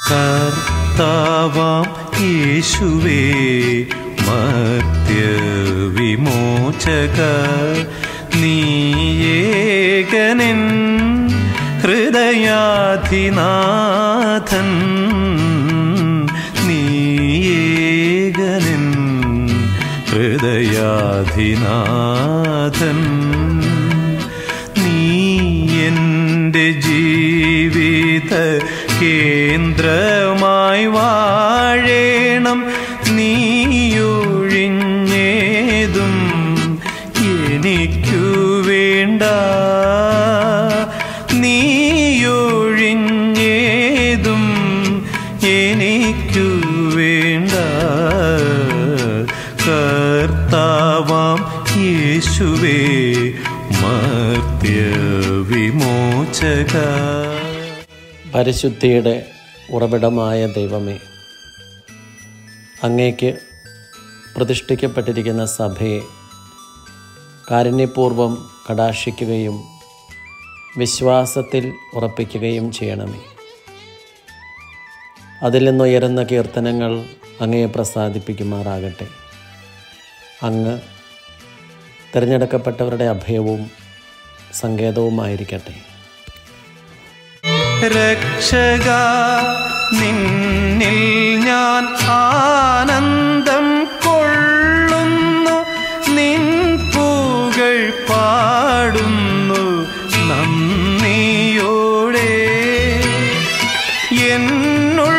കർത്താവാം യേശുവേ മർത്യവിമോചക, നീയേകനെൻ ഹൃദയാധിനാഥൻ, നീയേകനെൻ ഹൃദയാധിനാഥൻ. നീ എൻ്റെ ജീവിത കേന്ദ്രമായി വാഴേണം, നീയൊഴിഞ്ഞേതും എനിക്കു വേണ്ട, നീയൊഴിഞ്ഞേതും എനിക്കു വേണ്ട. കർത്താവാം യേശുവേ മർത്യവിമോചക. പരിശുദ്ധിയുടെ ഉറവിടമായ ദൈവമേ, അങ്ങേക്ക് പ്രതിഷ്ഠിക്കപ്പെട്ടിരിക്കുന്ന സഭയെ കാരുണ്യപൂർവം കടാക്ഷിക്കുകയും വിശ്വാസത്തിൽ ഉറപ്പിക്കുകയും ചെയ്യണമേ. അതിൽ നിന്നുയരുന്ന കീർത്തനങ്ങൾ അങ്ങയെ പ്രസാദിപ്പിക്കുമാറാകട്ടെ. അങ്ങ് തിരഞ്ഞെടുക്കപ്പെട്ടവരുടെ അഭയവും സങ്കേതവുമായിരിക്കട്ടെ. രക്ഷക, നിന്നിൽ ഞാൻ ആനന്ദം കൊള്ളുന്നു, നിൻ പുകഴ് പാടുന്നു നന്ദിയോടെ. എന്നുൾ